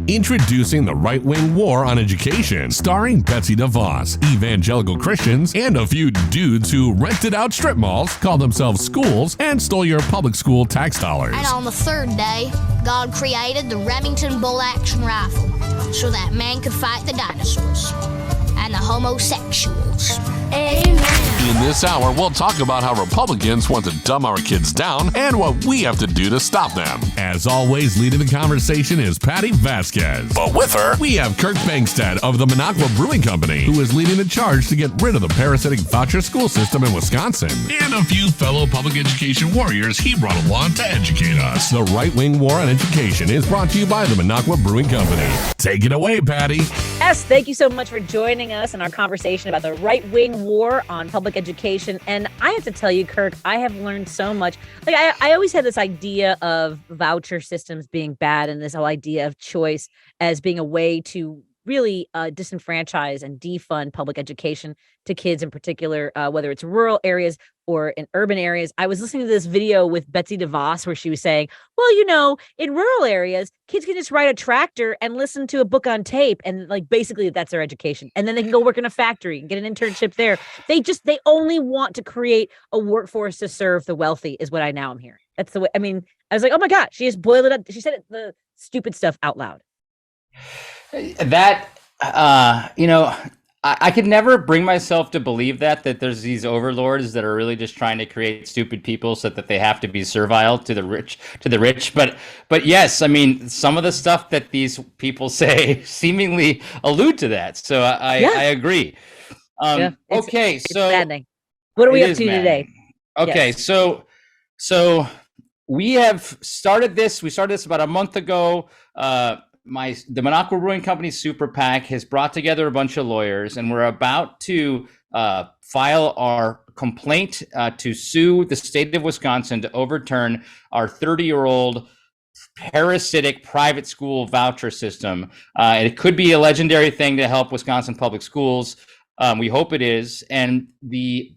Introducing the right-wing war on education, starring Betsy DeVos, evangelical Christians, and a few dudes who rented out strip malls, called themselves schools, and stole your public school tax dollars. And on the third day, God created the Remington bolt-action rifle so that man could fight the dinosaurs and the homosexuals. Amen. In this hour, we'll talk about how Republicans want to dumb our kids down and what we have to do to stop them. As always, leading the conversation is Patty Vasquez. But with her, we have Kirk of the Minocqua Brewing Company, who is leading the charge to get rid of the parasitic voucher school system in Wisconsin. And a few fellow public education warriors he brought along to educate us. The right-wing war on education is brought to you by the Minocqua Brewing Company. Take it away, Patty. Yes, thank you so much for joining us in our conversation about the right-wing war on public education. And I have to tell you, Kirk, I have learned so much. Like I always had this idea of voucher systems being bad and this whole idea of choice as being a way to really disenfranchise and defund public education to kids in particular, whether it's rural areas or in urban areas. I was listening to this video with Betsy DeVos where she was saying, well, you know, in rural areas, kids can just ride a tractor and listen to a book on tape. And like, basically that's their education. And then they can go work in a factory and get an internship there. They only want to create a workforce to serve the wealthy is what I now am hearing. That's the way, I mean, I was like, oh my God, she just boiled it up. She said the stupid stuff out loud. That, I could never bring myself to believe that there's these overlords that are really just trying to create stupid people so that they have to be servile to the rich. But yes, I mean, some of the stuff that these people say seemingly allude to that. So I agree. Okay, so maddening. What are we up to today? Okay, yes. So we have started this. We started this about a month ago. The Minocqua Brewing Company Super PAC has brought together a bunch of lawyers, and we're about to file our complaint to sue the state of Wisconsin to overturn our 30-year-old parasitic private school voucher system. It could be a legendary thing to help Wisconsin public schools. We hope it is. And the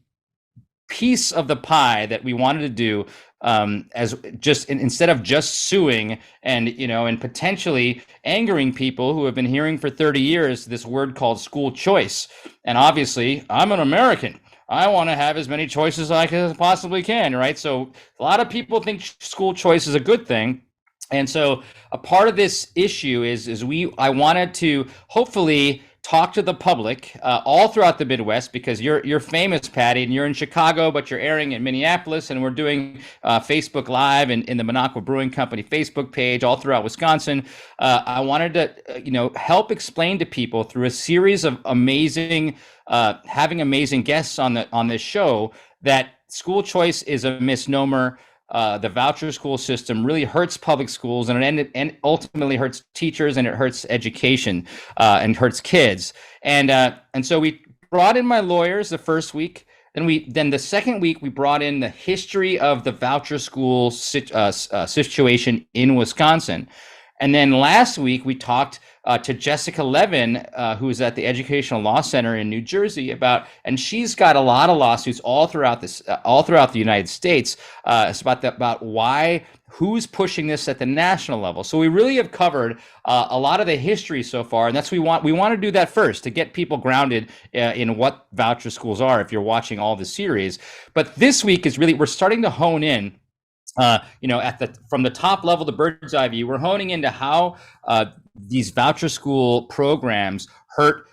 piece of the pie that we wanted to do as just instead of just suing and potentially angering people who have been hearing for 30 years this word called school choice. And obviously I'm an American. I want to have as many choices as I possibly can, right? So a lot of people think school choice is a good thing. And so a part of this issue is I wanted to hopefully talk to the public all throughout the Midwest, because you're famous, Patty, and you're in Chicago, but you're airing in Minneapolis, and we're doing Facebook Live and in the Minocqua Brewing Company Facebook page all throughout Wisconsin. I wanted to, help explain to people through a series of having amazing guests on this show that school choice is a misnomer. The voucher school system really hurts public schools, and ultimately hurts teachers, and it hurts education, and hurts kids. And so we brought in my lawyers the first week. Then the second week we brought in the history of the voucher school situation in Wisconsin. And then last week we talked to Jessica Levin, who's at the Educational Law Center in New Jersey, and she's got a lot of lawsuits all throughout the United States. It's about who's pushing this at the national level. So we really have covered a lot of the history so far, and that's we want to do that first to get people grounded in what voucher schools are. If you're watching all the series, but this week is really we're starting to hone in. From the top level, the bird's eye view, we're honing into how these voucher school programs hurt.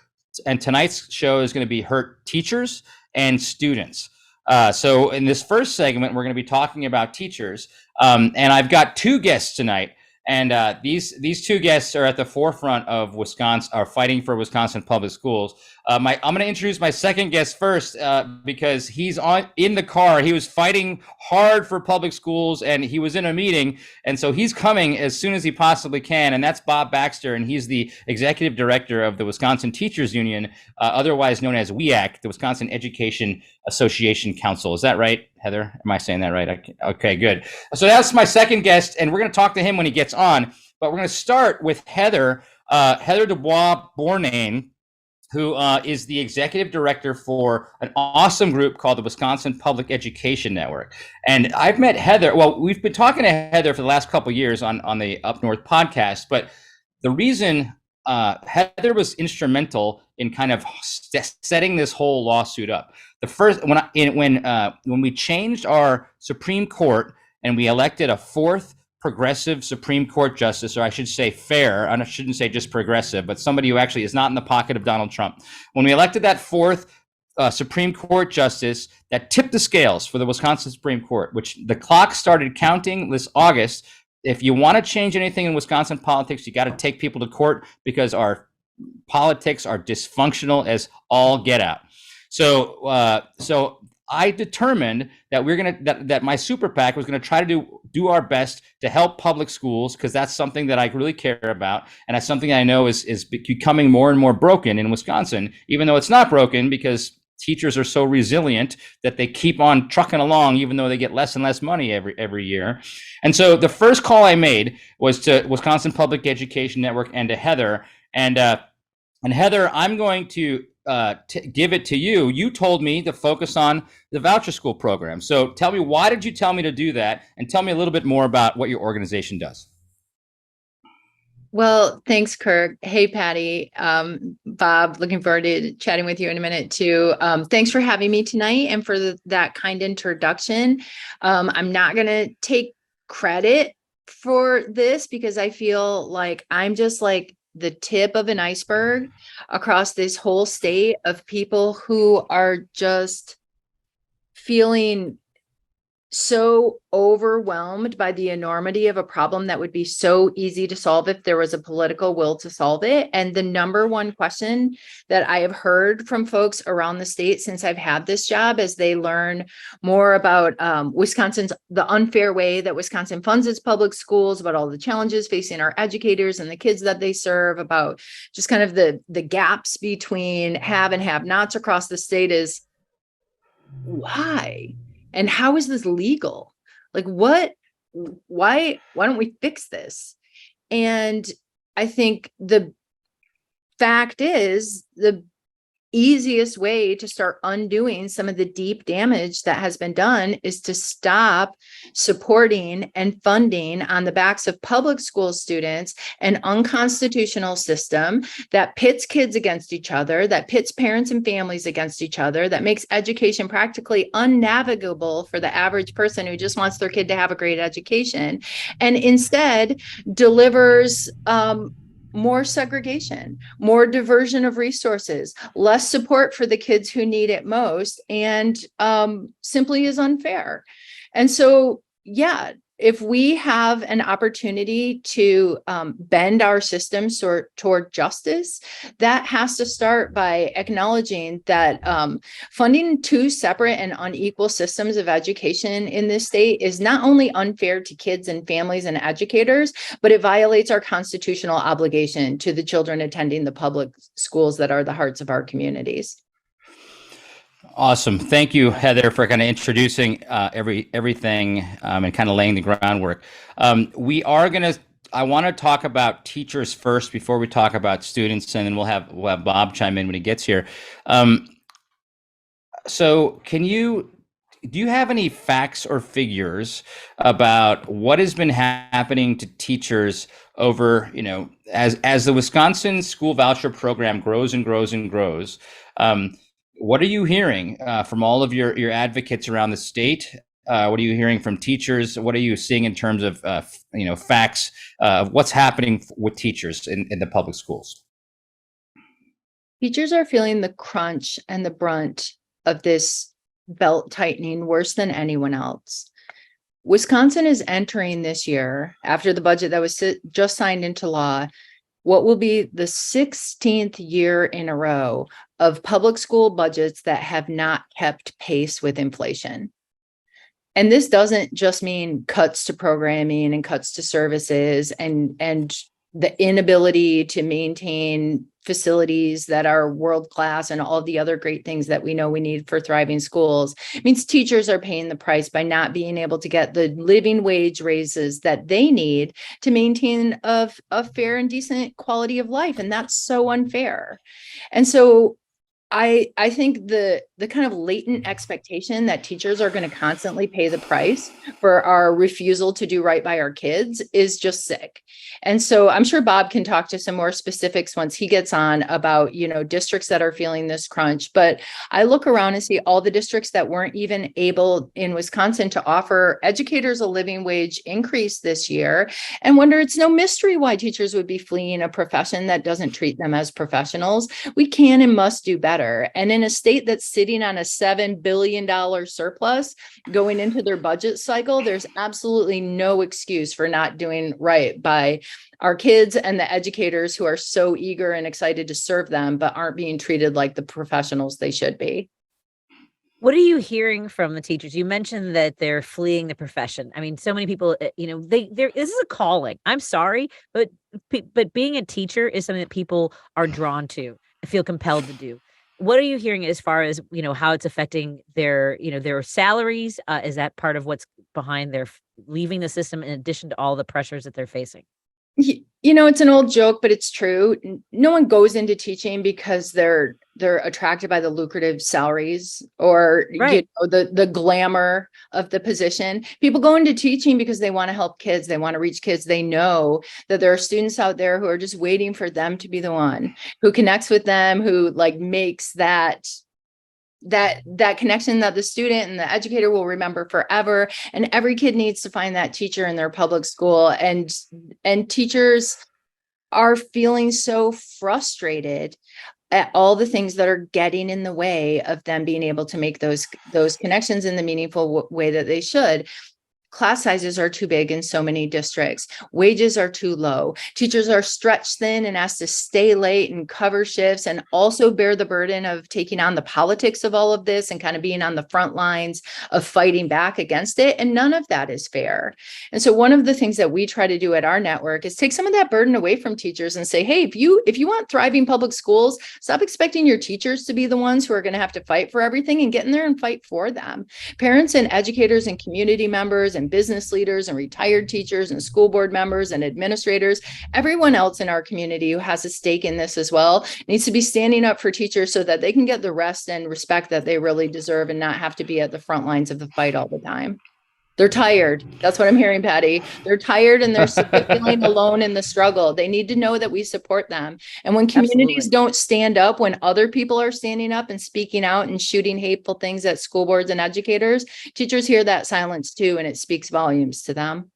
And tonight's show is going to be hurt teachers and students. So in this first segment, we're going to be talking about teachers. And I've got two guests tonight. And these two guests are at the forefront of Wisconsin, are fighting for Wisconsin public schools. I'm going to introduce my second guest first because he's in the car. He was fighting hard for public schools, and he was in a meeting, and so he's coming as soon as he possibly can. And that's Bob Baxter, and he's the executive director of the Wisconsin Teachers Union, otherwise known as WEAC, the Wisconsin Education Association Council. Is that right, Heather? Am I saying that right? Okay, good. So that's my second guest, and we're going to talk to him when he gets on. But we're going to start with Heather Dubois Bourenane, who is the executive director for an awesome group called the Wisconsin Public Education Network. And I've met Heather. Well, we've been talking to Heather for the last couple of years on the Up North podcast, but the reason Heather was instrumental in kind of setting this whole lawsuit up. The first when we changed our Supreme Court and we elected a fourth progressive Supreme Court justice, or I should say fair, I shouldn't say just progressive, but somebody who actually is not in the pocket of Donald Trump. When we elected that fourth Supreme Court justice, that tipped the scales for the Wisconsin Supreme Court, which the clock started counting this August. If you want to change anything in Wisconsin politics, you got to take people to court because our politics are dysfunctional as all get out. So I determined that that my super PAC was going to try to do our best to help public schools, because that's something that I really care about, and that's something I know is becoming more and more broken in Wisconsin, even though it's not broken because teachers are so resilient that they keep on trucking along, even though they get less and less money every year. And so the first call I made was to Wisconsin Public Education Network and to Heather. And Heather, I'm going to give it to you. You told me to focus on the voucher school program. So tell me, why did you tell me to do that? And tell me a little bit more about what your organization does. Well, thanks, Kirk. Hey, Patty. Bob, looking forward to chatting with you in a minute too. Thanks for having me tonight and for that kind introduction. I'm not going to take credit for this because I feel like I'm just like the tip of an iceberg across this whole state of people who are just feeling so overwhelmed by the enormity of a problem that would be so easy to solve if there was a political will to solve it. And the number one question that I have heard from folks around the state since I've had this job, as they learn more about the unfair way that Wisconsin funds its public schools, about all the challenges facing our educators and the kids that they serve, about just kind of the gaps between have and have nots across the state, is why? And how is this legal? Like why don't we fix this? And I think the fact is the easiest way to start undoing some of the deep damage that has been done is to stop supporting and funding on the backs of public school students an unconstitutional system that pits kids against each other, that pits parents and families against each other, that makes education practically unnavigable for the average person who just wants their kid to have a great education, and instead delivers more segregation, more diversion of resources, less support for the kids who need it most, and simply is unfair. And so, yeah, if we have an opportunity to bend our systems toward justice, that has to start by acknowledging that funding two separate and unequal systems of education in this state is not only unfair to kids and families and educators, but it violates our constitutional obligation to the children attending the public schools that are the hearts of our communities. Awesome. Thank you, Heather, for kind of introducing everything and kind of laying the groundwork. I want to talk about teachers first before we talk about students, and then we'll have Bob chime in when he gets here. So do you have any facts or figures about what has been happening to teachers over, as the Wisconsin school voucher program grows and grows and grows? What are you hearing from all of your advocates around the state? What are you hearing from teachers? What are you seeing in terms of facts of what's happening with teachers in the public schools? Teachers are feeling the crunch and the brunt of this belt tightening worse than anyone else. Wisconsin is entering this year, after the budget that was just signed into law, what will be the 16th year in a row of public school budgets that have not kept pace with inflation. And this doesn't just mean cuts to programming and cuts to services and the inability to maintain facilities that are world-class and all the other great things that we know we need for thriving schools. It means teachers are paying the price by not being able to get the living wage raises that they need to maintain a fair and decent quality of life. And that's so unfair. And so I think the kind of latent expectation that teachers are going to constantly pay the price for our refusal to do right by our kids is just sick. And so I'm sure Bob can talk to some more specifics once he gets on about, districts that are feeling this crunch. But I look around and see all the districts that weren't even able in Wisconsin to offer educators a living wage increase this year, and wonder it's no mystery why teachers would be fleeing a profession that doesn't treat them as professionals. We can and must do better. And in a state that's sitting on a $7 billion surplus going into their budget cycle, there's absolutely no excuse for not doing right by our kids and the educators who are so eager and excited to serve them, but aren't being treated like the professionals they should be. What are you hearing from the teachers? You mentioned that they're fleeing the profession. I mean, so many people, this is a calling. I'm sorry, but being a teacher is something that people are drawn to, feel compelled to do. What are you hearing as far as, how it's affecting their salaries? Is that part of what's behind their leaving the system in addition to all the pressures that they're facing? It's an old joke, but it's true. No one goes into teaching because they're attracted by the lucrative salaries or right. The glamour of the position. People go into teaching because they want to help kids. They want to reach kids. They know that there are students out there who are just waiting for them to be the one who connects with them, who makes that connection that the student and the educator will remember forever. And every kid needs to find that teacher in their public school. And teachers are feeling so frustrated at all the things that are getting in the way of them being able to make those connections in the meaningful way that they should. Class sizes are too big in so many districts. Wages are too low. Teachers are stretched thin and asked to stay late and cover shifts and also bear the burden of taking on the politics of all of this and kind of being on the front lines of fighting back against it. And none of that is fair. And so one of the things that we try to do at our network is take some of that burden away from teachers and say, hey, if you want thriving public schools, stop expecting your teachers to be the ones who are going to have to fight for everything, and get in there and fight for them. Parents and educators and community members and business leaders and retired teachers and school board members and administrators, everyone else in our community who has a stake in this as well, needs to be standing up for teachers so that they can get the rest and respect that they really deserve and not have to be at the front lines of the fight all the time. They're tired. That's what I'm hearing, Patty. They're tired and they're feeling alone in the struggle. They need to know that we support them. And when communities don't stand up, when other people are standing up and speaking out and shooting hateful things at school boards and educators, teachers hear that silence too, and it speaks volumes to them.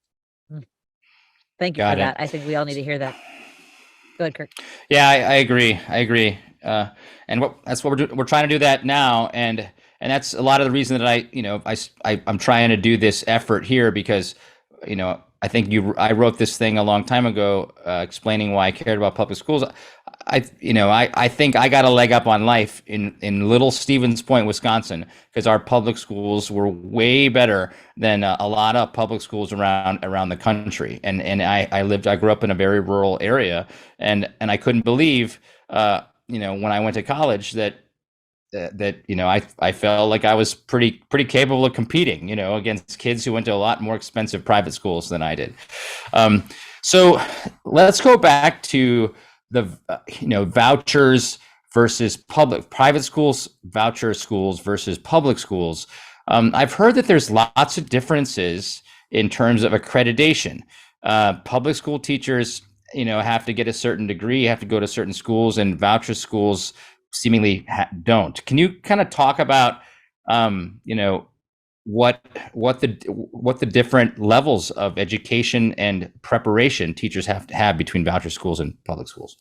Thank you for that. I think we all need to hear that. Go ahead, Kirk. Yeah, I agree. And that's what we're doing. We're trying to do that now. And that's a lot of the reason that I'm trying to do this effort here, because, I think I wrote this thing a long time ago, explaining why I cared about public schools. I think I got a leg up on life in Little Stevens Point, Wisconsin, because our public schools were way better than a lot of public schools around the country. And I grew up in a very rural area, and I couldn't believe, when I went to college that I felt like I was pretty capable of competing, against kids who went to a lot more expensive private schools than I did. So let's go back to the vouchers versus private schools, voucher schools versus public schools. I've heard that there's lots of differences in terms of accreditation. Public school teachers, have to get a certain degree, have to go to certain schools, and voucher schools seemingly don't. Can you kind of talk about, what the different levels of education and preparation teachers have to have between voucher schools and public schools?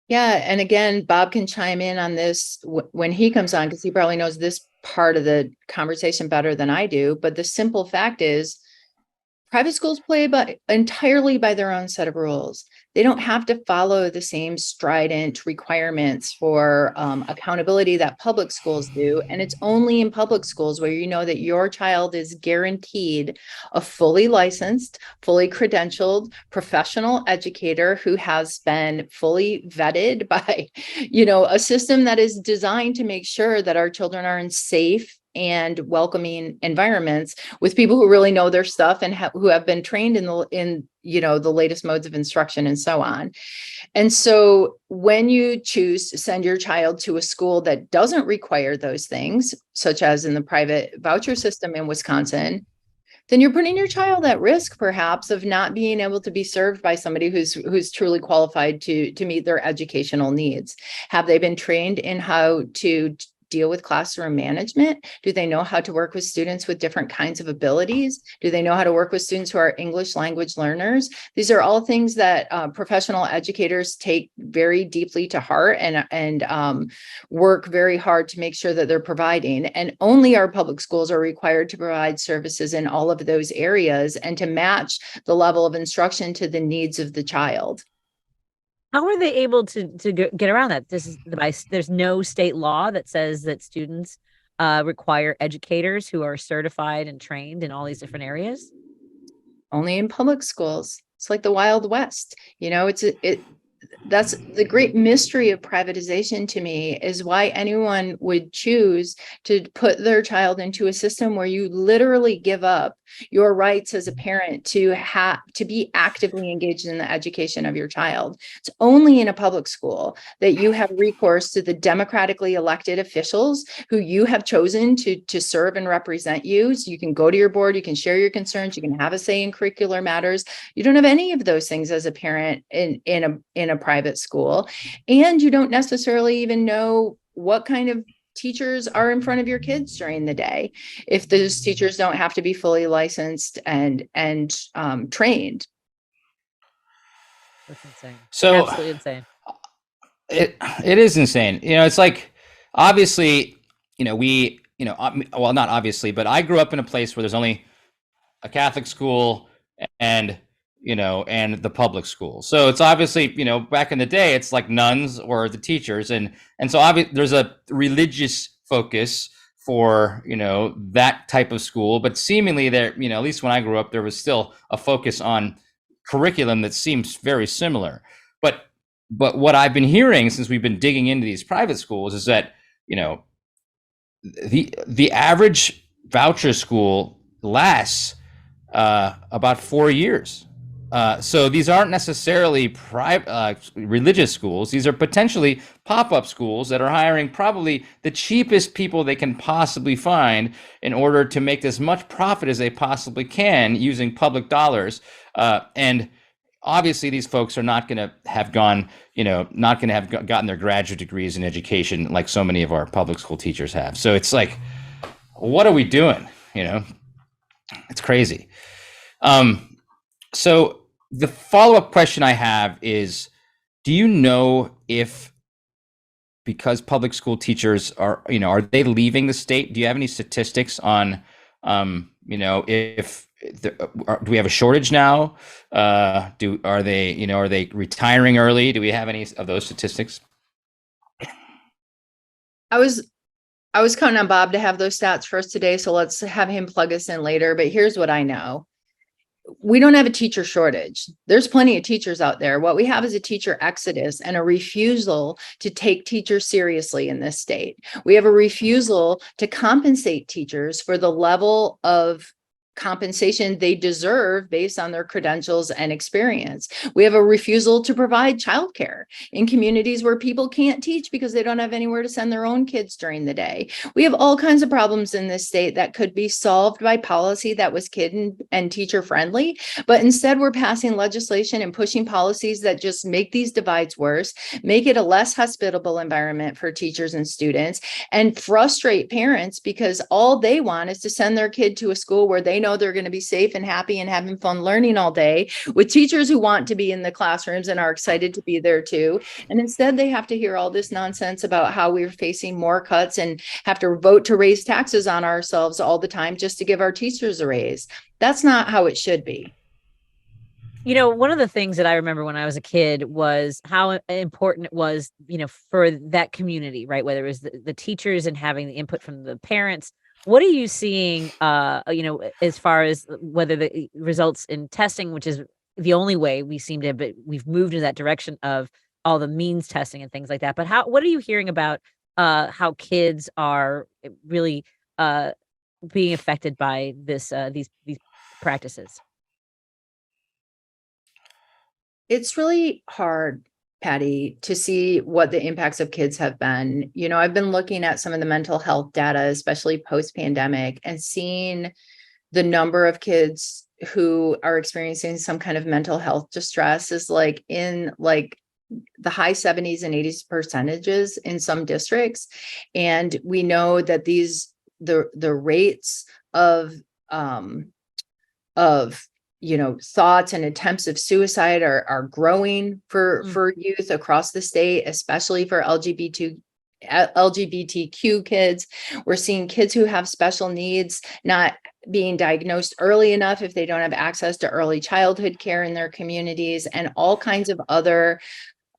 Yeah. And again, Bob can chime in on this when he comes on, because he probably knows this part of the conversation better than I do. But the simple fact is, private schools play entirely by their own set of rules. They don't have to follow the same strident requirements for accountability that public schools do. And it's only in public schools where you know that your child is guaranteed a fully licensed, fully credentialed professional educator who has been fully vetted by, a system that is designed to make sure that our children are in safe, and welcoming environments with people who really know their stuff and who have been trained in the latest modes of instruction and so on. And so when you choose to send your child to a school that doesn't require those things, such as in the private voucher system in Wisconsin, then you're putting your child at risk, perhaps, of not being able to be served by somebody who's truly qualified to meet their educational needs. Have they been trained in how to deal with classroom management? Do they know how to work with students with different kinds of abilities? Do they know how to work with students who are English language learners? These are all things that professional educators take very deeply to heart and work very hard to make sure that they're providing. And only our public schools are required to provide services in all of those areas and to match the level of instruction to the needs of the child. How are they able to get around that? There's no state law that says that students require educators who are certified and trained in all these different areas. Only in public schools. It's like the Wild West. That's the great mystery of privatization to me, is why anyone would choose to put their child into a system where you literally give up your rights as a parent to be actively engaged in the education of your child. It's only in a public school that you have recourse to the democratically elected officials who you have chosen to serve and represent you. So you can go to your board, you can share your concerns, you can have a say in curricular matters. You don't have any of those things as a parent in a private school, and you don't necessarily even know what kind of teachers are in front of your kids during the day, if those teachers don't have to be fully licensed and trained. That's insane. So absolutely insane. It is insane. It's like, obviously, well, not obviously, but I grew up in a place where there's only a Catholic school and the public school. So it's obviously, back in the day, it's like nuns or the teachers. And so obviously there's a religious focus for, that type of school. But seemingly there, at least when I grew up, there was still a focus on curriculum that seems very similar. But what I've been hearing since we've been digging into these private schools is that, the average voucher school lasts about 4 years. So these aren't necessarily private religious schools. These are potentially pop-up schools that are hiring probably the cheapest people they can possibly find in order to make as much profit as they possibly can using public dollars. And obviously these folks are not going to have gotten their graduate degrees in education like so many of our public school teachers have. So it's like, what are we doing? It's crazy. So the follow-up question I have is, do you know if, because public school teachers are they leaving the state? Do you have any statistics on, if do we have a shortage now? Are they retiring early? Do we have any of those statistics? I was counting on Bob to have those stats for us today, so let's have him plug us in later. But here's what I know. We don't have a teacher shortage. There's plenty of teachers out there. What we have is a teacher exodus and a refusal to take teachers seriously in this state. We have a refusal to compensate teachers for the level of compensation they deserve based on their credentials and experience. We have a refusal to provide childcare in communities where people can't teach because they don't have anywhere to send their own kids during the day. We have all kinds of problems in this state that could be solved by policy that was kid and teacher friendly, but instead we're passing legislation and pushing policies that just make these divides worse, make it a less hospitable environment for teachers and students, and frustrate parents because all they want is to send their kid to a school where they know they're going to be safe and happy and having fun learning all day, with teachers who want to be in the classrooms and are excited to be there too. And instead they have to hear all this nonsense about how we're facing more cuts and have to vote to raise taxes on ourselves all the time just to give our teachers a raise. That's not how it should be. One of the things that I remember when I was a kid was how important it was, for that community, right? Whether it was the teachers and having the input from the parents. What are you seeing, as far as whether the results in testing, which is the only way we seem to have, we've moved in that direction of all the means testing and things like that. But what are you hearing about how kids are really being affected by this these practices? It's really hard, Patty, to see what the impacts of kids have been. You know, I've been looking at some of the mental health data, especially post-pandemic, and seeing the number of kids who are experiencing some kind of mental health distress is like in like the high 70s and 80s percentages in some districts. And we know that the rates of thoughts and attempts of suicide are growing for youth across the state, especially for LGBTQ kids. We're seeing kids who have special needs not being diagnosed early enough if they don't have access to early childhood care in their communities, and all kinds of other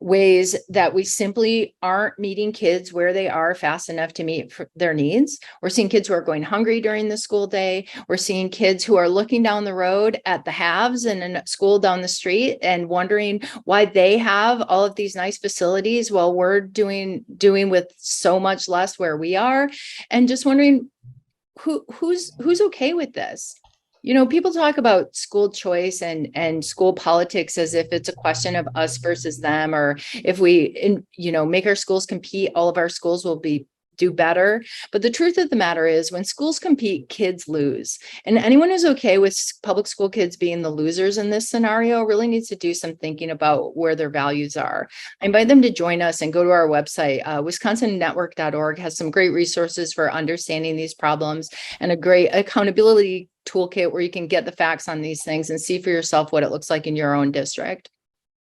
ways that we simply aren't meeting kids where they are fast enough to meet their needs. We're seeing kids who are going hungry during the school day. We're seeing kids who are looking down the road at the haves in a school down the street and wondering why they have all of these nice facilities while we're doing with so much less where we are, and just wondering who's okay with this. You know, people talk about school choice and school politics as if it's a question of us versus them, or if we, make our schools compete, all of our schools will do better. But the truth of the matter is, when schools compete, kids lose. And anyone who's okay with public school kids being the losers in this scenario really needs to do some thinking about where their values are. I invite them to join us and go to our website. WisconsinNetwork.org has some great resources for understanding these problems, and a great accountability toolkit where you can get the facts on these things and see for yourself what it looks like in your own district.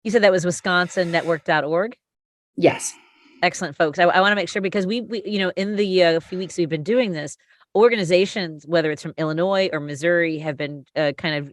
You said that was WisconsinNetwork.org? Yes. Excellent, folks. I want to make sure, because we in the few weeks we've been doing this, organizations, whether it's from Illinois or Missouri, have been kind of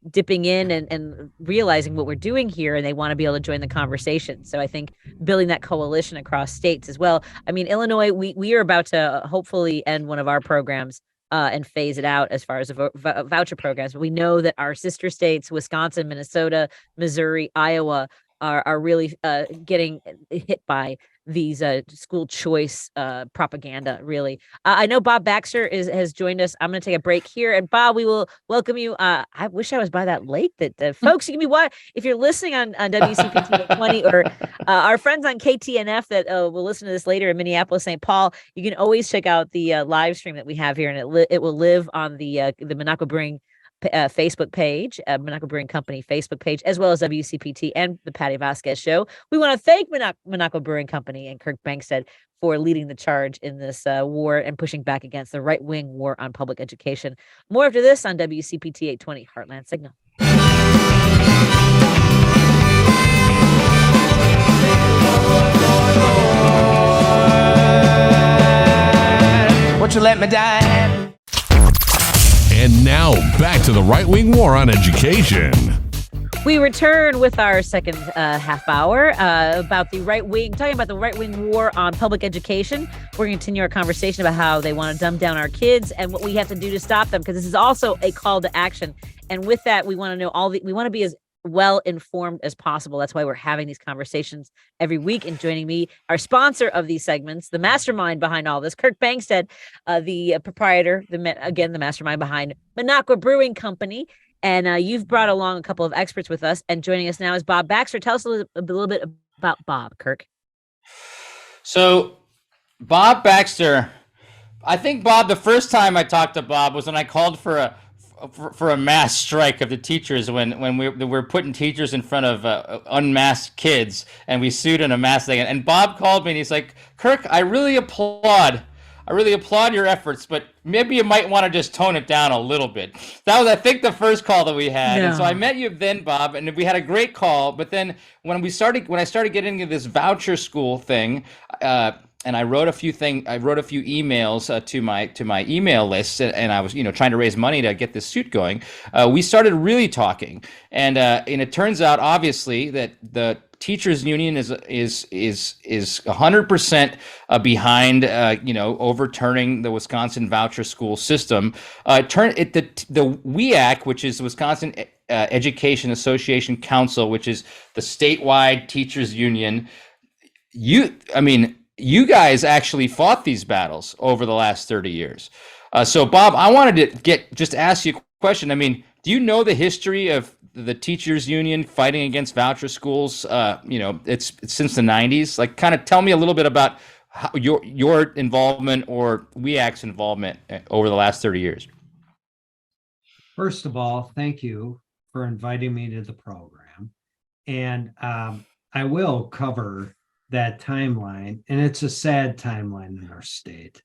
dipping in and realizing what we're doing here, and they want to be able to join the conversation. So I think building that coalition across states as well. I mean, Illinois, we are about to hopefully end one of our programs and phase it out as far as voucher programs. But we know that our sister states, Wisconsin, Minnesota, Missouri, Iowa, are really getting hit by these school choice propaganda, really. I know Bob Baxter has joined us. I'm going to take a break here. And Bob, we will welcome you. I wish I was by that lake. That folks, you can be what if you're listening on WCPT 20 or our friends on KTNF that will listen to this later in Minneapolis, St. Paul. You can always check out the live stream that we have here, and it will live on the Minocqua Brewing Facebook page, Minocqua Brewing Company Facebook page, as well as WCPT and the Patty Vasquez Show. We want to thank Minocqua Brewing Company and Kirk Bangstead for leading the charge in this war and pushing back against the right-wing war on public education. More after this on WCPT 820 Heartland Signal. Won't you let me die? And now back to the right-wing war on education. We return with our second half hour about the right wing, talking about the right-wing war on public education. We're going to continue our conversation about how they want to dumb down our kids and what we have to do to stop them, because this is also a call to action. And with that, we want to know we want to be as well informed as possible. That's why we're having these conversations every week. And joining me, our sponsor of these segments, the mastermind behind all this, Kirk Bangstead, the proprietor, the mastermind behind Minocqua Brewing Company. And you've brought along a couple of experts with us. And joining us now is Bob Baxter. Tell us a little bit about Bob, Kirk. So Bob Baxter, I think, Bob, the first time I talked to Bob was when I called for a mass strike of the teachers when we were putting teachers in front of unmasked kids, and we sued in a mass thing. And Bob called me and he's like, Kirk, I really applaud your efforts, but maybe you might want to just tone it down a little bit. That was, I think, the first call that we had. Yeah. And so I met you then, Bob, and we had a great call. But then when I started getting into this voucher school thing, and I wrote a few emails to my email list, and I was trying to raise money to get this suit going. We started really talking, and it turns out, obviously, that the teachers union is 100% behind overturning the Wisconsin voucher school system. The WEAC, which is Wisconsin Education Association Council, which is the statewide teachers union. You guys actually fought these battles over the last 30 years. So Bob, I wanted to just ask you a question. I mean, do you know the history of the teachers union fighting against voucher schools? It's since the 90s. Like, kind of tell me a little bit about how your involvement or WEAC's involvement over the last 30 years. First of all, thank you for inviting me to the program. And I will cover that timeline, and it's a sad timeline in our state.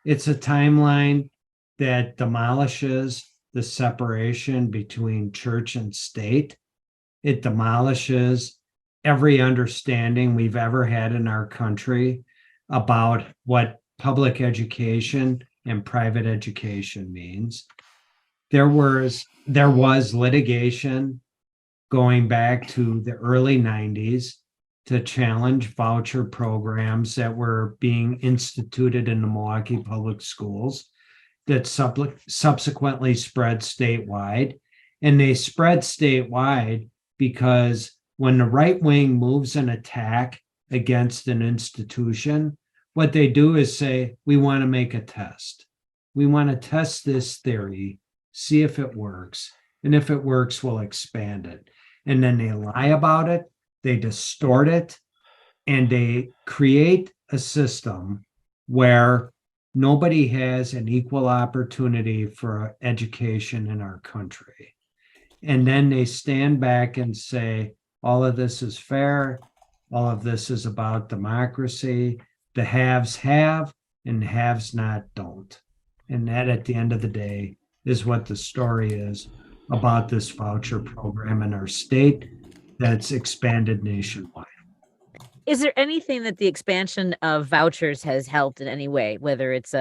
It's a timeline that demolishes the separation between church and state. It demolishes every understanding we've ever had in our country about what public education and private education means. There was litigation going back to the early 90s to challenge voucher programs that were being instituted in the Milwaukee Public Schools that subsequently spread statewide. And they spread statewide because when the right wing moves an attack against an institution, what they do is say, we want to make a test. We want to test this theory, see if it works. And if it works, we'll expand it. And then they lie about it, they distort it, and they create a system where nobody has an equal opportunity for education in our country. And then they stand back and say, all of this is fair, all of this is about democracy. The haves have and the haves not don't. And that, at the end of the day, is what the story is about this voucher program in our state that's expanded nationwide. Is there anything that the expansion of vouchers has helped in any way, whether it's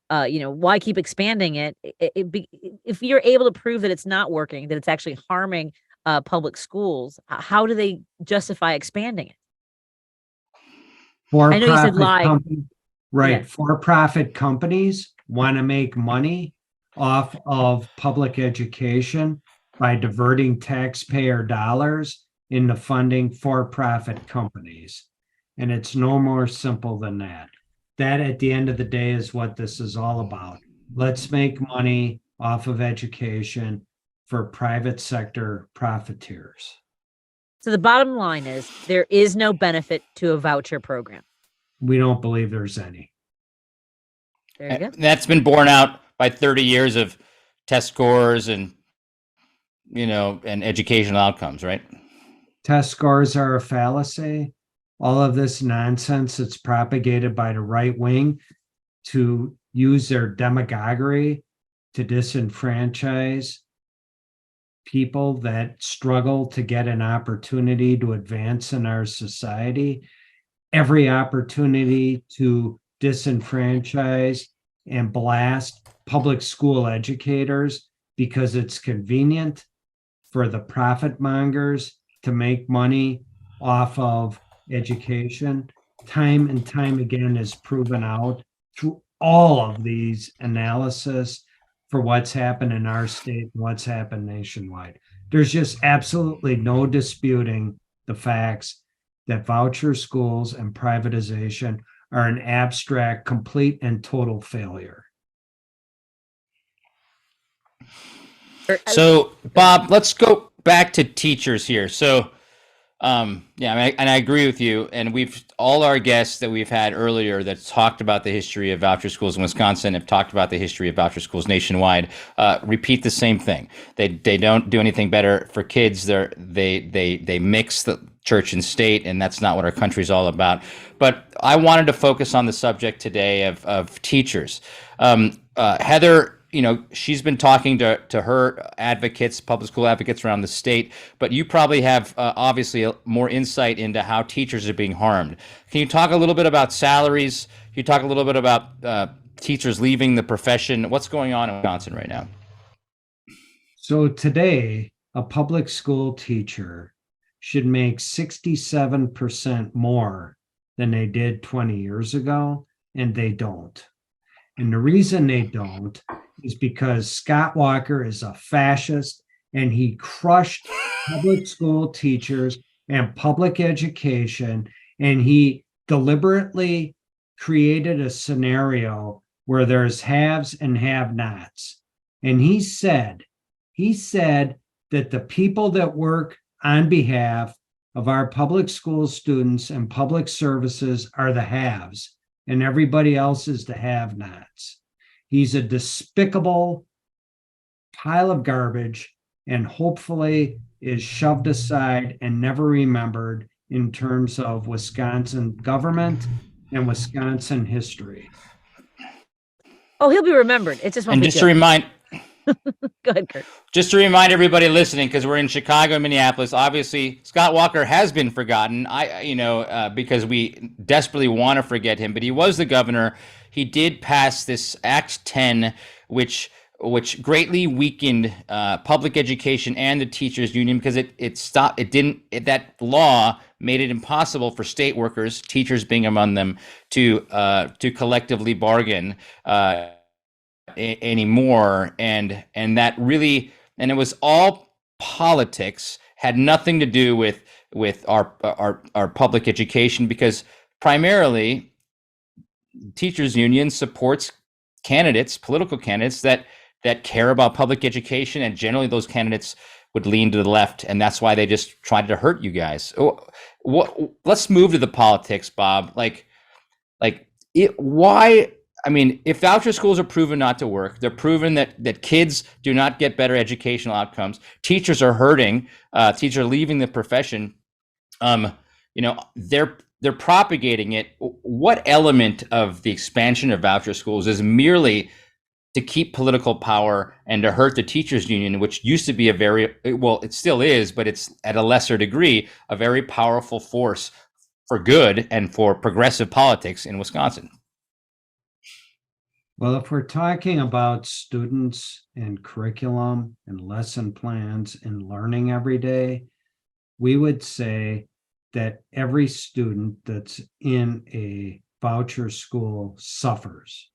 why keep expanding it? If you're able to prove that it's not working, that it's actually harming public schools, how do they justify expanding it? I know you said lie. Right. Yeah. For-profit companies want to make money off of public education by diverting taxpayer dollars into funding for-profit companies. And it's no more simple than that. That, at the end of the day, is what this is all about. Let's make money off of education for private sector profiteers. So the bottom line is there is no benefit to a voucher program. We don't believe there's any. There you go. That's been borne out by 30 years of test scores and educational outcomes, right? Test scores are a fallacy. All of this nonsense that's propagated by the right wing to use their demagoguery to disenfranchise people that struggle to get an opportunity to advance in our society. Every opportunity to disenfranchise and blast public school educators because it's convenient for the profit mongers to make money off of education, time and time again is proven out through all of these analysis for what's happened in our state and what's happened nationwide. There's just absolutely no disputing the facts that voucher schools and privatization are an abstract, complete, and total failure. So, Bob, let's go back to teachers here. So, and I agree with you. And all our guests that we've had earlier that talked about the history of voucher schools in Wisconsin have talked about the history of voucher schools nationwide. Repeat the same thing. They don't do anything better for kids. They mix the church and state, and that's not what our country's all about. But I wanted to focus on the subject today of teachers. Heather, she's been talking to her advocates, public school advocates around the state, but you probably have obviously more insight into how teachers are being harmed. Can you talk a little bit about salaries? Can you talk a little bit about teachers leaving the profession? What's going on in Wisconsin right now? So today, a public school teacher should make 67% more than they did 20 years ago, and they don't. And the reason they don't is because Scott Walker is a fascist and he crushed public school teachers and public education, and he deliberately created a scenario where there's haves and have-nots. And he said that the people that work on behalf of our public school students and public services are the haves, and everybody else is the have-nots. He's a despicable pile of garbage, and hopefully is shoved aside and never remembered in terms of Wisconsin government and Wisconsin history. Oh, he'll be remembered. It just won't And be just good. to remind, Go ahead, Kirk. just to remind everybody listening, because we're in Chicago and Minneapolis, obviously Scott Walker has been forgotten. Because we desperately want to forget him, but he was the governor. He did pass this Act 10, which greatly weakened public education and the teachers union, because that law made it impossible for state workers, teachers being among them, to collectively bargain anymore, and that really, and it was all politics, had nothing to do with our public education, because primarily teachers union supports political candidates that care about public education, and generally those candidates would lean to the left, and that's why they just tried to hurt you guys. Let's move to the politics, Bob. Why? I mean, if voucher schools are proven not to work, they're proven that kids do not get better educational outcomes. Teachers are hurting. Teachers are leaving the profession. They're propagating it. What element of the expansion of voucher schools is merely to keep political power and to hurt the teachers union, which used to be it still is, but it's at a lesser degree, a very powerful force for good and for progressive politics in Wisconsin? Well, if we're talking about students and curriculum and lesson plans and learning every day, we would say that every student that's in a voucher school suffers.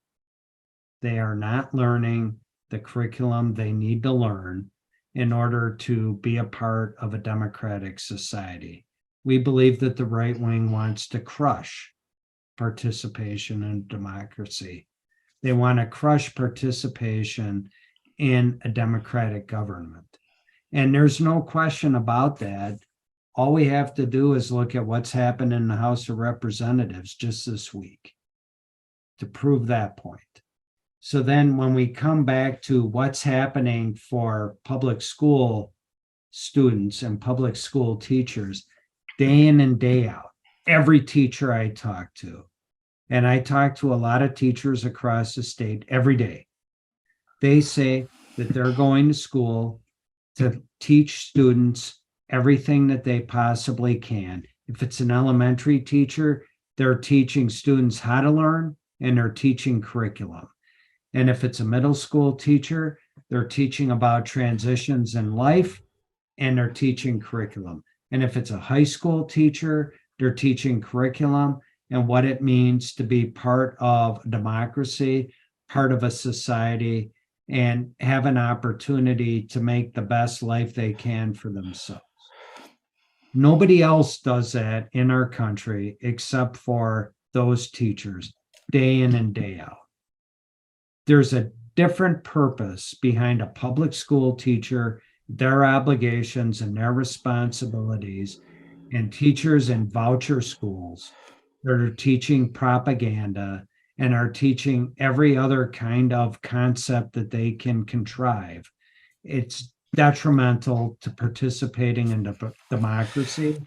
They are not learning the curriculum they need to learn in order to be a part of a democratic society. We believe that the right wing wants to crush participation in democracy. They want to crush participation in a democratic government. And there's no question about that. All we have to do is look at what's happened in the House of Representatives just this week to prove that point. So then when we come back to what's happening for public school students and public school teachers, day in and day out, every teacher I talk to, and I talk to a lot of teachers across the state every day, they say that they're going to school to teach students everything that they possibly can. If it's an elementary teacher, they're teaching students how to learn, and they're teaching curriculum. And if it's a middle school teacher, they're teaching about transitions in life, and they're teaching curriculum. And if it's a high school teacher, they're teaching curriculum and what it means to be part of democracy, part of a society, and have an opportunity to make the best life they can for themselves. Nobody else does that in our country except for those teachers, day in and day out. There's a different purpose behind a public school teacher, their obligations and their responsibilities, and teachers in voucher schools that are teaching propaganda and are teaching every other kind of concept that they can contrive. It's detrimental to participating in democracy,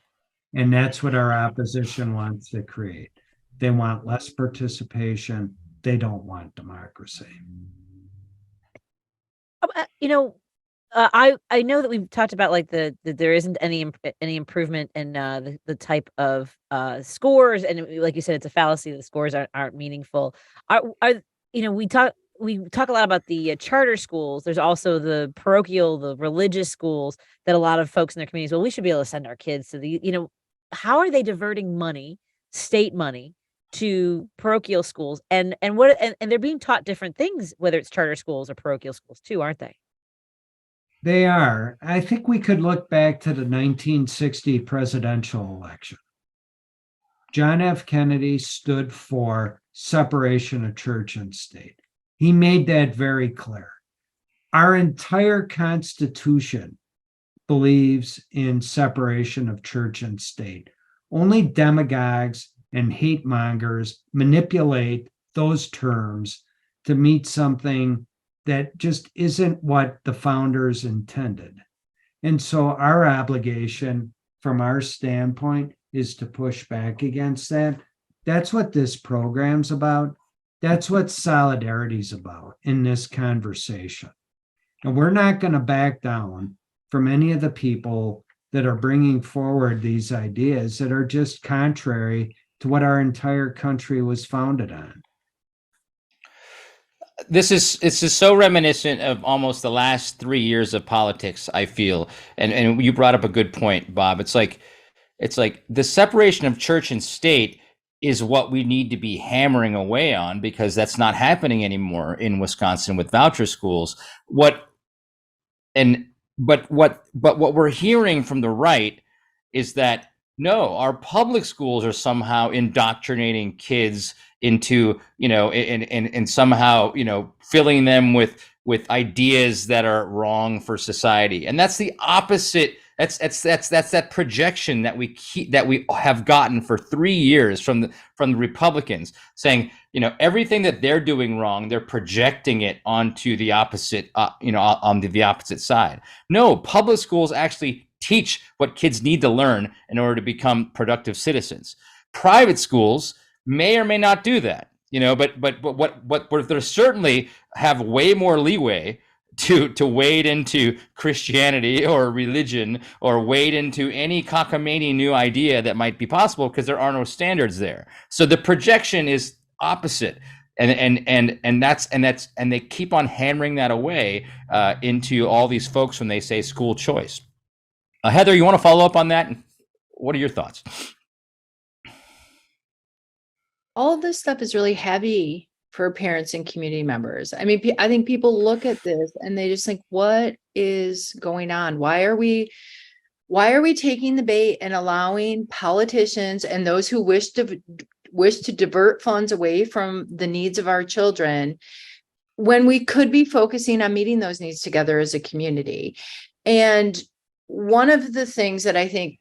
and that's what our opposition wants to create. They want less participation. They don't want democracy. I know that we've talked about that there isn't any improvement in the type of scores, and like you said, it's a fallacy that the scores aren't meaningful. We talk a lot about the charter schools. There's also the parochial, the religious schools that a lot of folks in their communities. Well, we should be able to send our kids to how are they diverting money, state money, to parochial schools, and they're being taught different things, whether it's charter schools or parochial schools too, aren't they? They are. I think we could look back to the 1960 presidential election. John F. Kennedy stood for separation of church and state. He made that very clear. Our entire Constitution believes in separation of church and state. Only demagogues and hate mongers manipulate those terms to meet something that just isn't what the founders intended. And so our obligation from our standpoint is to push back against that. That's what this program's about. That's what solidarity is about in this conversation. And we're not going to back down from any of the people that are bringing forward these ideas that are just contrary to what our entire country was founded on. It's just so reminiscent of almost the last 3 years of politics, I feel. And you brought up a good point, Bob. It's like the separation of church and state is what we need to be hammering away on, because that's not happening anymore in Wisconsin with voucher schools. But what we're hearing from the right is that no, our public schools are somehow indoctrinating kids into, and somehow, filling them with ideas that are wrong for society. And that's the opposite. That's that projection that we have gotten for 3 years from the Republicans, saying, everything that they're doing wrong, they're projecting it onto the opposite, on the opposite side. No, public schools actually teach what kids need to learn in order to become productive citizens. Private schools may or may not do that, but what they certainly have way more leeway to wade into Christianity or religion, or wade into any cockamamie new idea that might be possible, because there are no standards there. So the projection is opposite, and they keep on hammering that away into all these folks when they say school choice. Heather, you want to follow up on that? What are your thoughts? All of this stuff is really heavy for parents and community members. I mean, I think people look at this and they just think, what is going on? Why are we taking the bait and allowing politicians and those who wish to divert funds away from the needs of our children, when we could be focusing on meeting those needs together as a community? And one of the things that I think,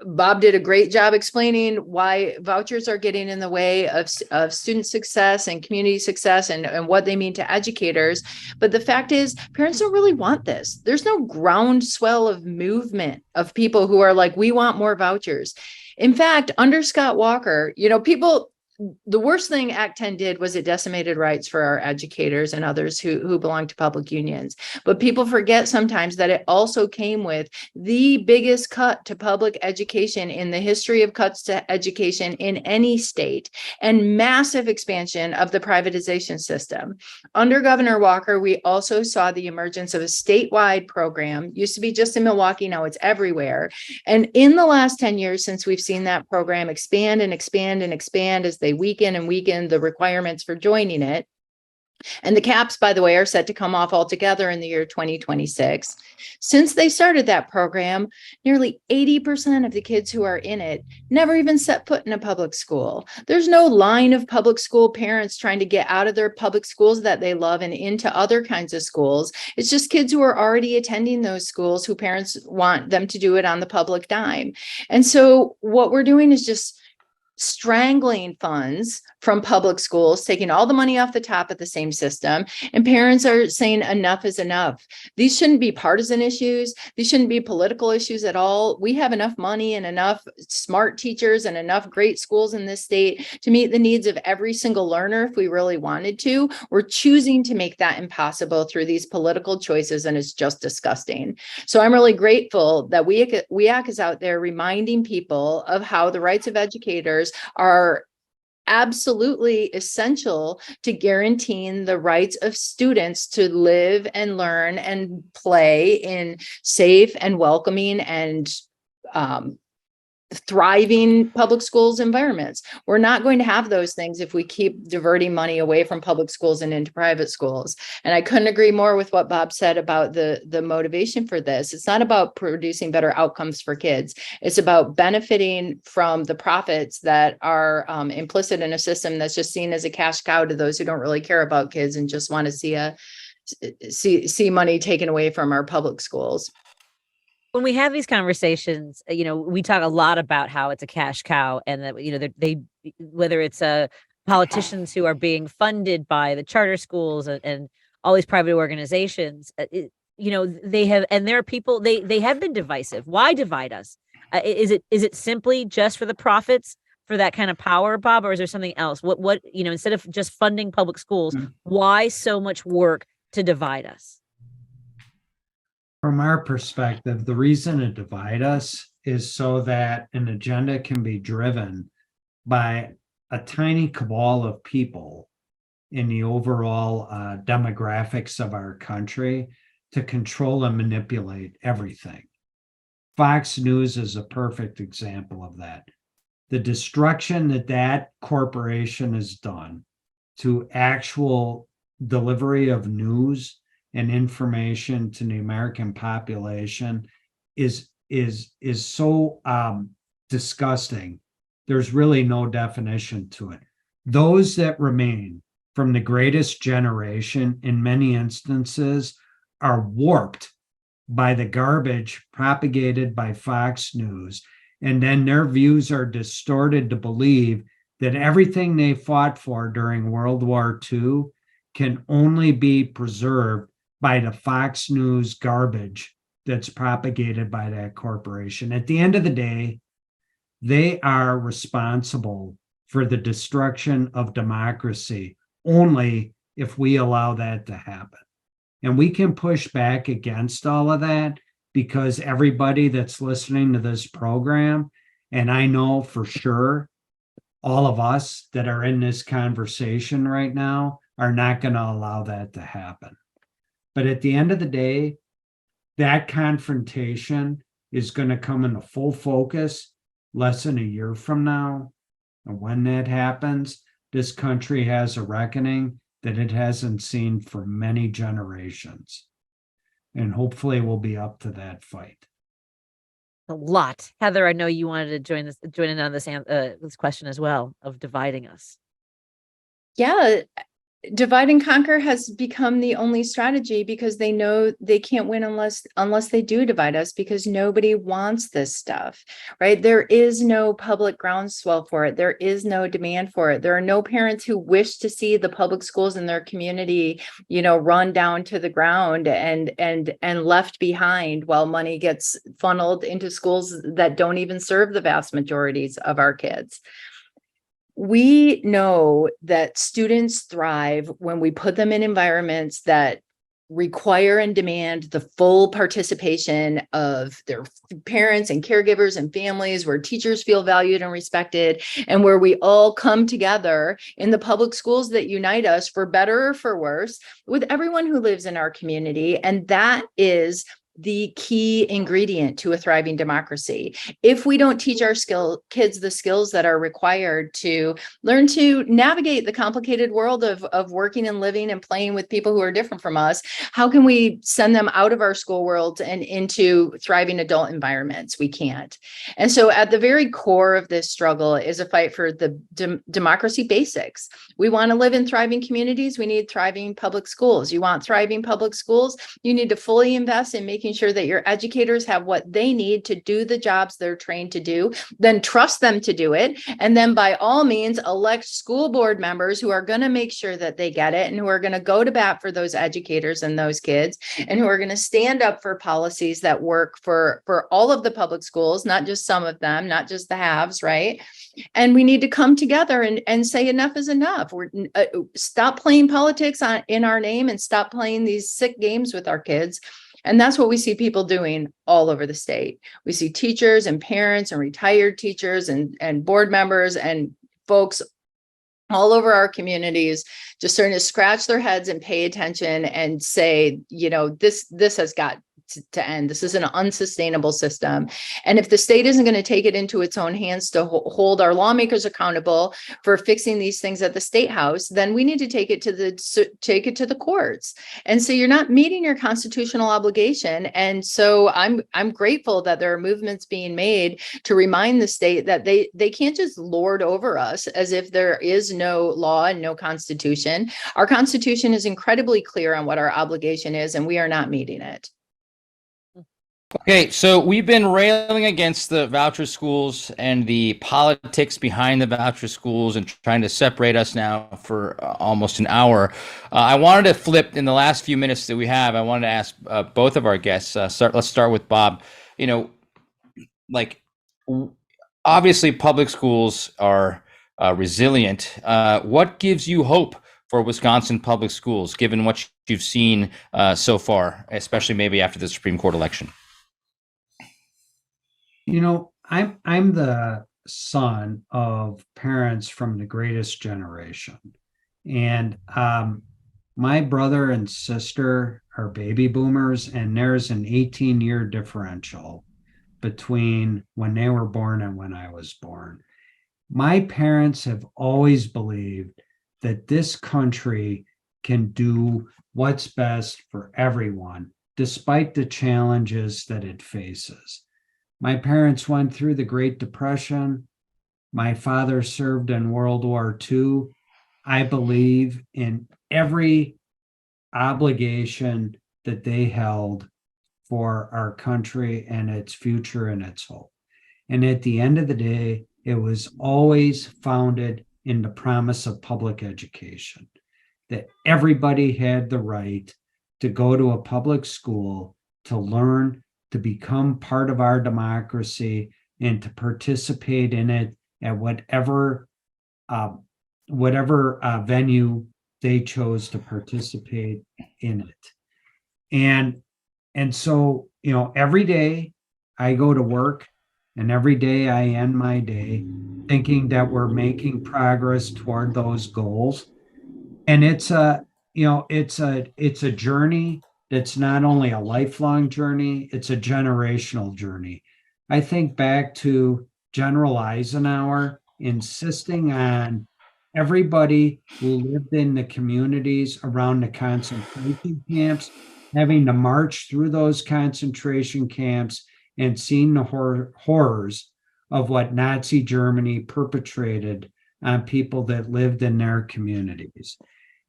Bob did a great job explaining why vouchers are getting in the way of student success and community success, and what they mean to educators. But the fact is, parents don't really want this. There's no groundswell of movement of people who are like, we want more vouchers. In fact, under Scott Walker, the worst thing Act 10 did was it decimated rights for our educators and others who belong to public unions. But people forget sometimes that it also came with the biggest cut to public education in the history of cuts to education in any state, and massive expansion of the privatization system. Under Governor Walker, we also saw the emergence of a statewide program. Used to be just in Milwaukee, now it's everywhere. And in the last 10 years, since we've seen that program expand and expand and expand as they weaken and weaken the requirements for joining it. And the caps, by the way, are set to come off altogether in the year 2026. Since they started that program, nearly 80% of the kids who are in it never even set foot in a public school. There's no line of public school parents trying to get out of their public schools that they love and into other kinds of schools. It's just kids who are already attending those schools who parents want them to do it on the public dime. And so what we're doing is just strangling funds from public schools, taking all the money off the top of the same system. And parents are saying enough is enough. These shouldn't be partisan issues. These shouldn't be political issues at all. We have enough money and enough smart teachers and enough great schools in this state to meet the needs of every single learner if we really wanted to. We're choosing to make that impossible through these political choices, and it's just disgusting. So I'm really grateful that WEAC is out there reminding people of how the rights of educators are absolutely essential to guaranteeing the rights of students to live and learn and play in safe and welcoming and thriving public schools environments. We're not going to have those things if we keep diverting money away from public schools and into private schools. And I couldn't agree more with what Bob said about the motivation for this. It's not about producing better outcomes for kids. It's about benefiting from the profits that are implicit in a system that's just seen as a cash cow to those who don't really care about kids and just want to see money taken away from our public schools. When we have these conversations, we talk a lot about how it's a cash cow, and that, they whether it's politicians who are being funded by the charter schools and all these private organizations, they have, and there are people, they have been divisive. Why divide us? Is it simply just for the profits, for that kind of power, Bob, or is there something else? What instead of just funding public schools, why so much work to divide us? From our perspective, the reason to divide us is so that an agenda can be driven by a tiny cabal of people in the overall demographics of our country to control and manipulate everything. Fox News is a perfect example of that. The destruction that corporation has done to actual delivery of news and information to the American population is so disgusting. There's really no definition to it. Those that remain from the greatest generation, in many instances, are warped by the garbage propagated by Fox News, and then their views are distorted to believe that everything they fought for during World War II can only be preserved by the Fox News garbage that's propagated by that corporation. At the end of the day, they are responsible for the destruction of democracy only if we allow that to happen. And we can push back against all of that because everybody that's listening to this program, and I know for sure all of us that are in this conversation right now, are not going to allow that to happen. But at the end of the day, that confrontation is going to come into full focus less than a year from now. And when that happens, this country has a reckoning that it hasn't seen for many generations. And hopefully we'll be up to that fight. A lot. Heather, I know you wanted to join in on this question as well, of dividing us. Yeah. Divide and conquer has become the only strategy because they know they can't win unless they do divide us, because nobody wants this stuff, right? There is no public groundswell for it. There is no demand for it. There are no parents who wish to see the public schools in their community, run down to the ground and left behind while money gets funneled into schools that don't even serve the vast majorities of our kids. We know that students thrive when we put them in environments that require and demand the full participation of their parents and caregivers and families, where teachers feel valued and respected, and where we all come together in the public schools that unite us, for better or for worse, with everyone who lives in our community. And that is the key ingredient to a thriving democracy. If we don't teach our kids the skills that are required to learn to navigate the complicated world of working and living and playing with people who are different from us, how can we send them out of our school world and into thriving adult environments? We can't. And so at the very core of this struggle is a fight for the democracy basics. We want to live in thriving communities. We need thriving public schools. You want thriving public schools? You need to fully invest in making sure that your educators have what they need to do the jobs they're trained to do, then trust them to do it. And then by all means, elect school board members who are going to make sure that they get it and who are going to go to bat for those educators and those kids, and who are going to stand up for policies that work for all of the public schools, not just some of them, not just the haves, right? And we need to come together and say enough is enough. Stop playing politics in our name and stop playing these sick games with our kids. And that's what we see people doing all over the state. We see teachers and parents and retired teachers and board members and folks all over our communities just starting to scratch their heads and pay attention and say, this has got to end. This is an unsustainable system. And if the state isn't going to take it into its own hands to hold our lawmakers accountable for fixing these things at the state house, then we need to take it to the courts. And so you're not meeting your constitutional obligation. And so I'm grateful that there are movements being made to remind the state that they can't just lord over us as if there is no law and no constitution. Our constitution is incredibly clear on what our obligation is, and we are not meeting it. Okay, so we've been railing against the voucher schools and the politics behind the voucher schools and trying to separate us now for almost an hour. I wanted to flip in the last few minutes that we have. I wanted to ask both of our guests. Let's start with Bob. You know, like obviously public schools are resilient. What gives you hope for Wisconsin public schools, given what you've seen so far, especially maybe after the Supreme Court election? You know, I'm the son of parents from the greatest generation. And my brother and sister are baby boomers, and there's an 18-year differential between when they were born and when I was born. My parents have always believed that this country can do what's best for everyone, despite the challenges that it faces. My parents went through the Great Depression. My father served in World War II. I believe in every obligation that they held for our country and its future and its hope. And at the end of the day, it was always founded in the promise of public education, that everybody had the right to go to a public school, to learn, to become part of our democracy, and to participate in it at whatever venue they chose to participate in it. And so, you know, every day I go to work, and every day I end my day thinking that we're making progress toward those goals. And it's a journey that's not only a lifelong journey, it's a generational journey. I think back to General Eisenhower insisting on everybody who lived in the communities around the concentration camps having to march through those concentration camps and seeing the horrors of what Nazi Germany perpetrated on people that lived in their communities.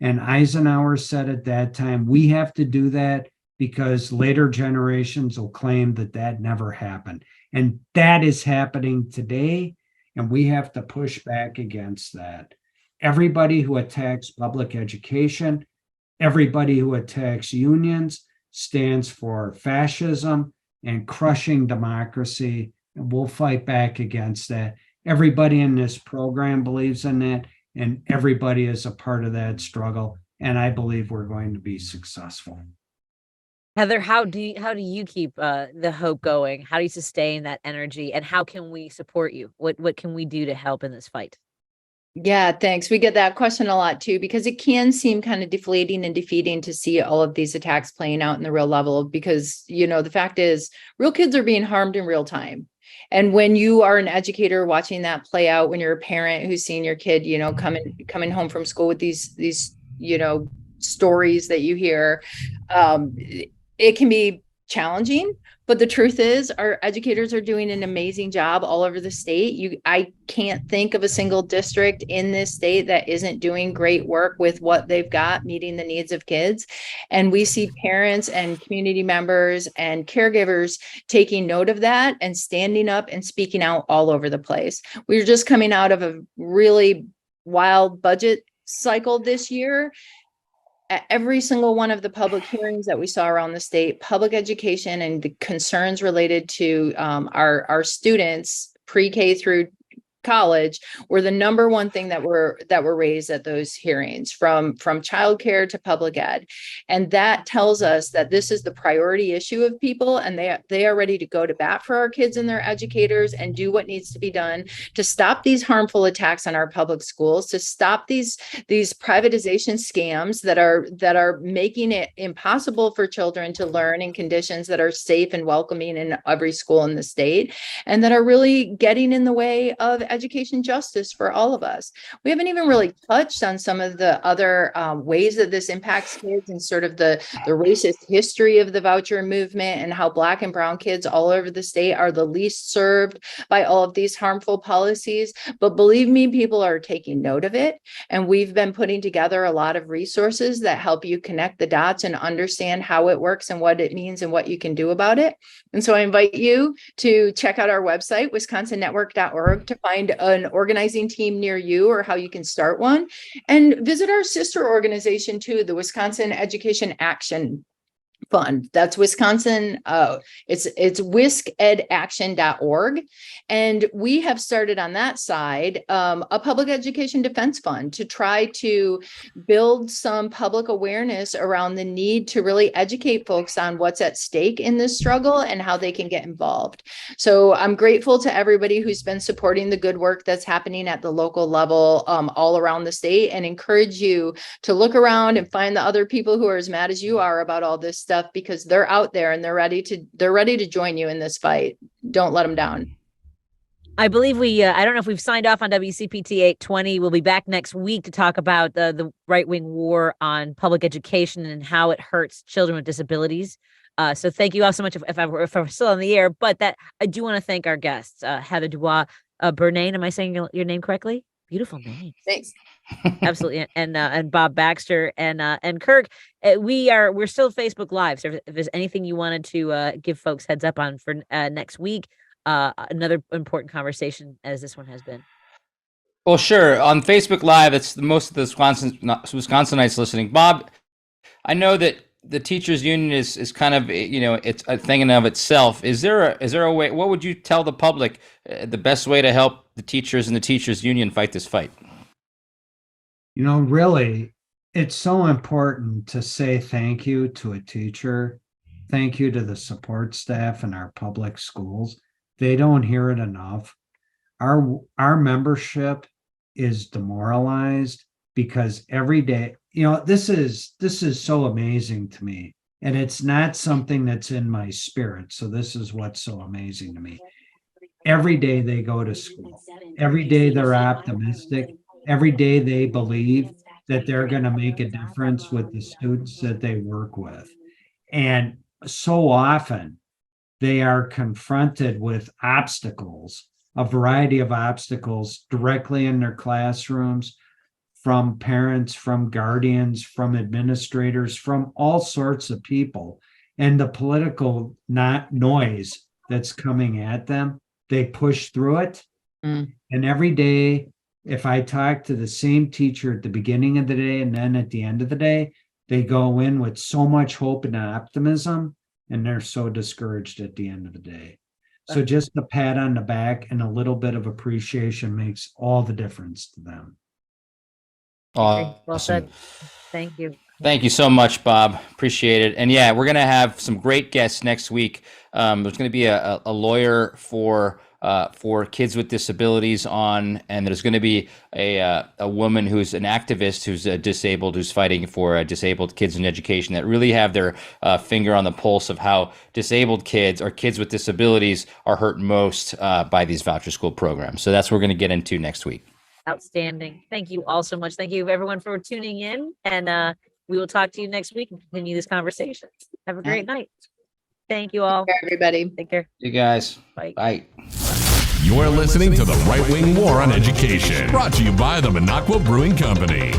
And Eisenhower said at that time, we have to do that because later generations will claim that that never happened. And that is happening today, and we have to push back against that. Everybody who attacks public education, everybody who attacks unions stands for fascism and crushing democracy, and we'll fight back against that. Everybody in this program believes in that, and everybody is a part of that struggle, and I believe we're going to be successful. Heather, how do you keep the hope going? How do you sustain that energy, and how can we support you? What can we do to help in this fight? Yeah, thanks. We get that question a lot too, because it can seem kind of deflating and defeating to see all of these attacks playing out in the real level, because, you know, the fact is real kids are being harmed in real time. And when you are an educator watching that play out, when you're a parent who's seeing your kid, you know, coming home from school with these, you know, stories that you hear, it can be challenging. But the truth is, our educators are doing an amazing job all over the state. I can't think of a single district in this state that isn't doing great work with what they've got, meeting the needs of kids. And we see parents and community members and caregivers taking note of that and standing up and speaking out all over the place. We're just coming out of a really wild budget cycle this year. At every single one of the public hearings that we saw around the state, public education and the concerns related to our students pre-K through college were the number one thing that were raised at those hearings, from childcare to public ed. And that tells us that this is the priority issue of people, and they are ready to go to bat for our kids and their educators and do what needs to be done to stop these harmful attacks on our public schools, to stop these privatization scams that are making it impossible for children to learn in conditions that are safe and welcoming in every school in the state, and that are really getting in the way of education justice for all of us. We haven't even really touched on some of the other ways that this impacts kids, and sort of the racist history of the voucher movement, and how Black and brown kids all over the state are the least served by all of these harmful policies. But believe me, people are taking note of it. And we've been putting together a lot of resources that help you connect the dots and understand how it works and what it means and what you can do about it. And so I invite you to check out our website, wisconsonnetwork.org, to find an organizing team near you, or how you can start one, and visit our sister organization too, the Wisconsin Education Action Fund. That's Wisconsin. It's wiscedaction.org. And we have started on that side a public education defense fund to try to build some public awareness around the need to really educate folks on what's at stake in this struggle and how they can get involved. So I'm grateful to everybody who's been supporting the good work that's happening at the local level all around the state, and encourage you to look around and find the other people who are as mad as you are about all this stuff, because they're out there and they're ready to join you in this fight. Don't let them down. I believe I don't know if we've signed off on WCPT 820. We'll be back next week to talk about the right-wing war on public education and how it hurts children with disabilities. So thank you all so much if I'm still on the air, but that I do want to thank our guests, Heather Dubois, Bourenane. Am I saying your name correctly? Beautiful name. Thanks. Absolutely. And Bob Baxter and Kirk. We're still Facebook Live. So if there's anything you wanted to give folks heads up on for next week, another important conversation as this one has been. Well, sure. On Facebook Live, it's most of the Wisconsinites listening. Bob, I know that the teachers union is kind of, it's a thing in and of itself. Is there a way? What would you tell the public the best way to help the teachers and the teachers union fight this fight? Really, it's so important to say thank you to a teacher. Thank you to the support staff in our public schools. They don't hear it enough. Our membership is demoralized because every day, this is so amazing to me. And it's not something that's in my spirit. So this is what's so amazing to me. Every day they go to school. Every day they're optimistic. Every day they believe that they're going to make a difference with the students that they work with. And so often they are confronted with obstacles, a variety of obstacles directly in their classrooms, from parents, from guardians, from administrators, from all sorts of people. And the political noise that's coming at them, they push through it. And every day, if I talk to the same teacher at the beginning of the day and then at the end of the day, they go in with so much hope and optimism, and they're so discouraged at the end of the day. So just a pat on the back and a little bit of appreciation makes all the difference to them. Well said. Thank you. Thank you so much, Bob. Appreciate it. And yeah, we're going to have some great guests next week. There's going to be a lawyer for kids with disabilities on, and there's going to be a woman who's an activist who's disabled, who's fighting for disabled kids in education, that really have their finger on the pulse of how disabled kids or kids with disabilities are hurt most by these voucher school programs. So that's what we're going to get into next week. Outstanding. Thank you all so much. Thank you everyone for tuning in, and we will talk to you next week and continue this conversation. Have a great night. Thank you all. Take care, everybody. Take care. You guys. Bye. Bye. You're listening to The Right Wing War on Education, brought to you by the Minocqua Brewing Company.